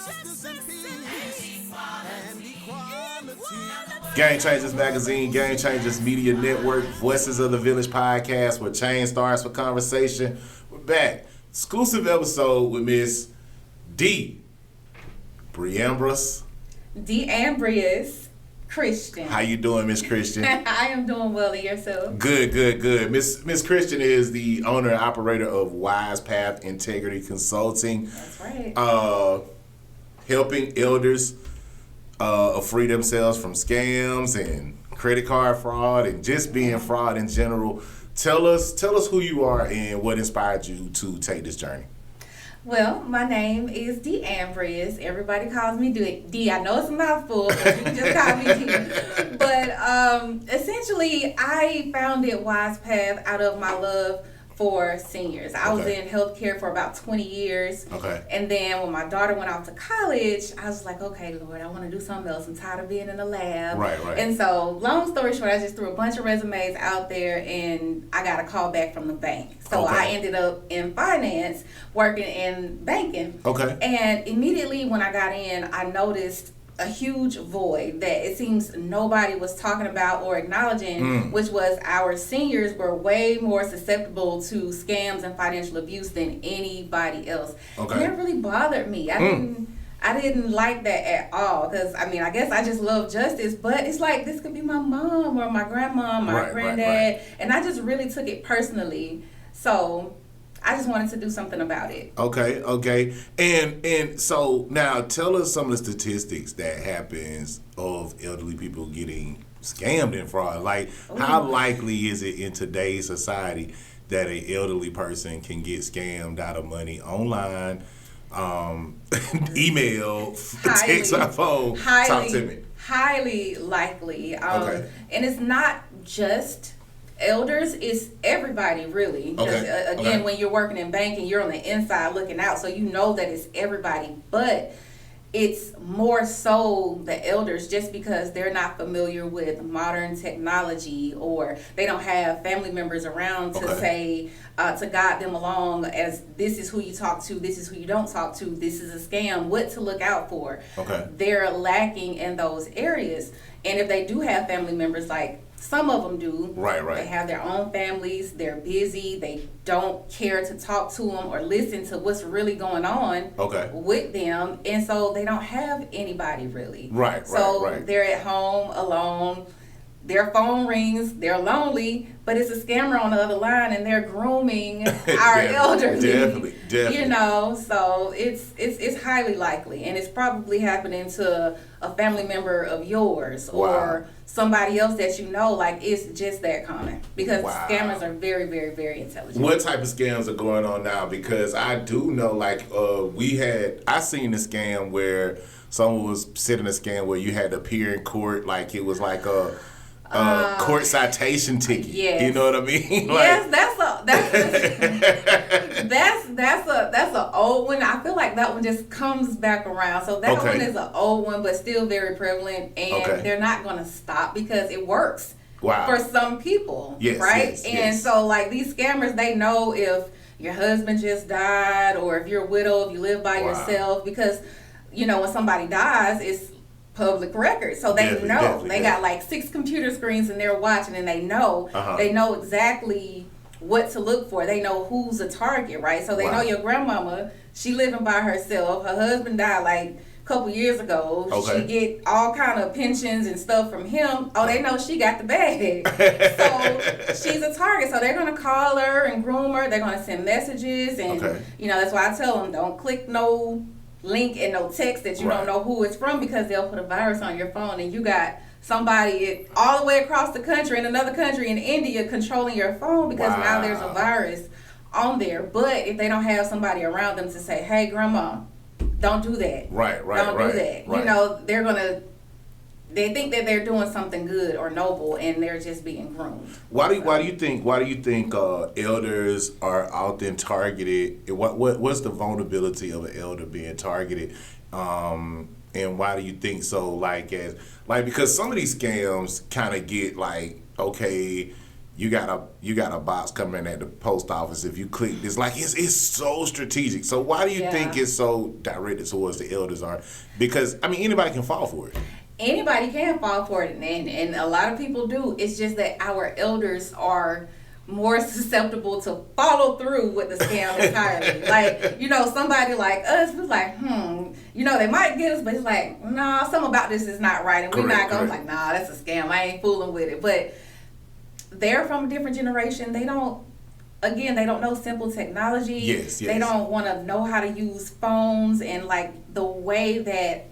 justice and peace and equality. Game Changers Magazine, Game Changers Media Network, Voices of the Village podcast, where change starts with conversation. We're back. Exclusive episode with Miss D. Briambris. DeAmbrius Christian. How you doing, Miss Christian? I am doing well, and yourself? Good. Miss Christian is the owner and operator of Wise Path Integrity Consulting. That's right. Helping elders free themselves from scams and credit card fraud and just being fraud in general. Tell us who you are and what inspired you to take this journey. Well, my name is DeAmbrius. Everybody calls me D. I know it's a mouthful, but you can just call me D. But essentially, I founded Wise Path out of my love for seniors. I was in healthcare for about 20 years. Okay. And then when my daughter went off to college, I was like, okay, Lord, I want to do something else. I'm tired of being in the lab. Right. And so, long story short, I just threw a bunch of resumes out there and I got a call back from the bank. So I ended up in finance, working in banking. Okay. And immediately when I got in, I noticed a huge void that it seems nobody was talking about or acknowledging, which was our seniors were way more susceptible to scams and financial abuse than anybody else. Okay. And that really bothered me. I didn't like that at all because, I mean, I guess I just love justice, but it's like this could be my mom or my grandma, my granddad, and I just really took it personally. So I just wanted to do something about it. Okay. And so now tell us some of the statistics that happens of elderly people getting scammed and fraud. Like, how likely is it in today's society that an elderly person can get scammed out of money online, email, text, or phone? Talk to me. Highly likely. And it's not just elders, is everybody really. Again, when you're working in banking, you're on the inside looking out, so you know that it's everybody. But it's more so the elders, just because they're not familiar with modern technology or they don't have family members around to say, to guide them along as this is who you talk to, this is who you don't talk to, this is a scam, what to look out for. They're lacking in those areas. And if they do have family members, like some of them do. Right. They have their own families. They're busy. They don't care to talk to them or listen to what's really going on with them. And so they don't have anybody really. So they're at home alone. Their phone rings. They're lonely, but it's a scammer on the other line, and they're grooming our elderly. Definitely. You know, so it's highly likely, and it's probably happening to a family member of yours or somebody else that you know. Like, it's just that common because scammers are very, very, very intelligent. What type of scams are going on now? Because I do know, like, I seen a scam where someone was sitting a scam where you had to appear in court, like it was like a court citation ticket. Yes. You know what I mean? Yes, that's a old one. I feel like that one just comes back around. So that one is an old one, but still very prevalent, and they're not going to stop because it works for some people, right? So like these scammers, they know if your husband just died or if you're a widow, if you live by yourself, because you know when somebody dies, it's public record, so they know. They got like 6 computer screens and they're watching, and they know exactly what to look for. They know who's a target, right? So they know your grandmama, she living by herself, her husband died like a couple years ago, she get all kind of pensions and stuff from him. They know she got the bag. So she's a target, so they're going to call her and groom her. They're going to send messages, and you know, that's why I tell them, don't click no link and no text that you don't know who it's from, because they'll put a virus on your phone and you got somebody all the way across the country, in another country in India, controlling your phone because now there's a virus on there. But if they don't have somebody around them to say, hey grandma, don't do that. Don't do that. You know, they think that they're doing something good or noble, and they're just being groomed. Why do you think elders are often targeted? What's the vulnerability of an elder being targeted? And why do you think so? Because some of these scams kind of get like, okay, you got a box coming in at the post office. If you click this, like it's so strategic. So why do you think it's so directed towards the elders? Are because I mean anybody can fall for it. Anybody can fall for it, and a lot of people do. It's just that our elders are more susceptible to follow through with the scam entirely. Like, you know, somebody like us was like, you know, they might get us, but it's like, nah, something about this is not right, and we're not going like, nah, that's a scam. I ain't fooling with it. But they're from a different generation. They don't know simple technology. Yes. They don't want to know how to use phones, and like the way that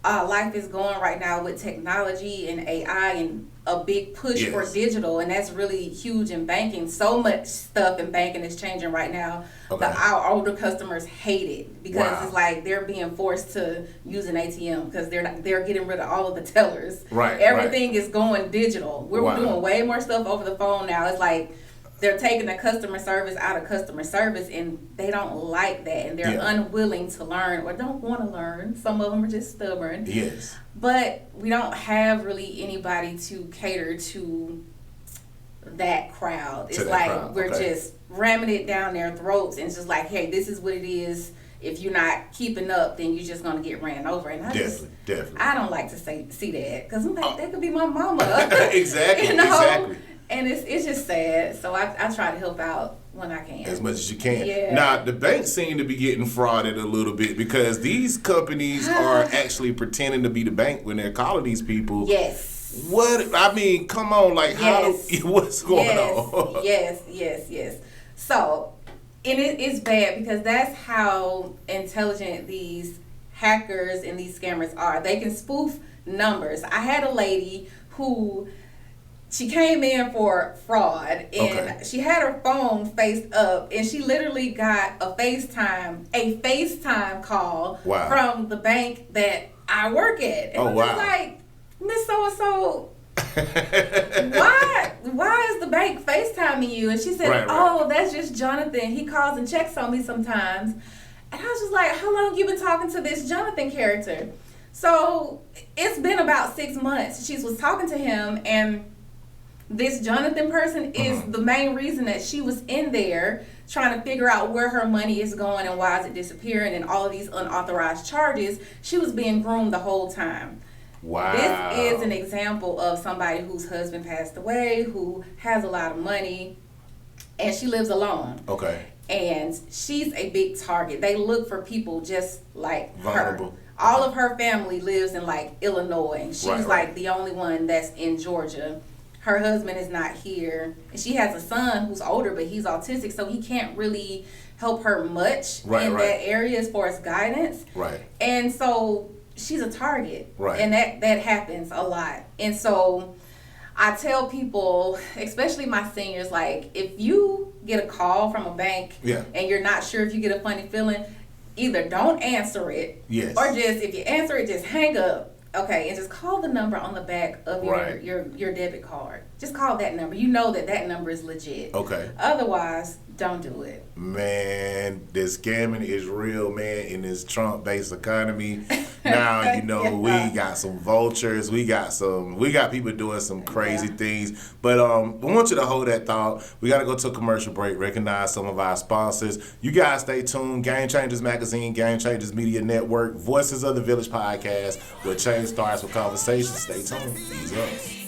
life is going right now with technology and AI and a big push for digital, and that's really huge in banking. So much stuff in banking is changing right now. Our older customers hate it because it's like they're being forced to use an ATM because they're getting rid of all of the tellers. Everything is going digital. We're doing way more stuff over the phone now. It's like they're taking the customer service out of customer service, and they don't like that, and they're unwilling to learn or don't want to learn. Some of them are just stubborn. Yes. But we don't have really anybody to cater to that crowd. It's like we're just ramming it down their throats, and it's just like, hey, this is what it is. If you're not keeping up, then you're just gonna get ran over. And definitely. I don't like to see that because I'm like, that could be my mama. Exactly. You know? Exactly. And it's just sad. So I try to help out when I can. As much as you can. Yeah. Now, the banks seem to be getting frauded a little bit because these companies are actually pretending to be the bank when they're calling these people. Yes. What? I mean, come on. Like, what's going on? Yes. So, and it's bad because that's how intelligent these hackers and these scammers are. They can spoof numbers. I had a lady who... She came in for fraud, and she had her phone faced up, and she literally got a FaceTime call from the bank that I work at. And I'm just like, Miss So-and-so, why is the bank FaceTiming you? And she said, that's just Jonathan. He calls and checks on me sometimes. And I was just like, how long you been talking to this Jonathan character? So it's been about 6 months. She was talking to him, and this Jonathan person is the main reason that she was in there trying to figure out where her money is going and why is it disappearing and all of these unauthorized charges. She was being groomed the whole time. Wow. This is an example of somebody whose husband passed away, who has a lot of money, and she lives alone. Okay. And she's a big target. They look for people just like vulnerable. Her. All of her family lives in like Illinois. She's like the only one that's in Georgia. Her husband is not here. And she has a son who's older, but he's autistic, so he can't really help her much in that area as far as guidance. Right. And so she's a target. Right. And that happens a lot. And so I tell people, especially my seniors, like, if you get a call from a bank and you're not sure if you get a funny feeling, either don't answer it or just, if you answer it, just hang up. Okay, and just call the number on the back of your debit card. Just call that number. You know that number is legit. Okay. Otherwise, don't do it. Man, this scamming is real, man, in this Trump-based economy. Now, you know, we got some vultures. We got people doing some crazy things. But we want you to hold that thought. We got to go to a commercial break, recognize some of our sponsors. You guys stay tuned. Game Changers Magazine, Game Changers Media Network, Voices of the Village Podcast, where change starts with conversation. Stay tuned. Ease up.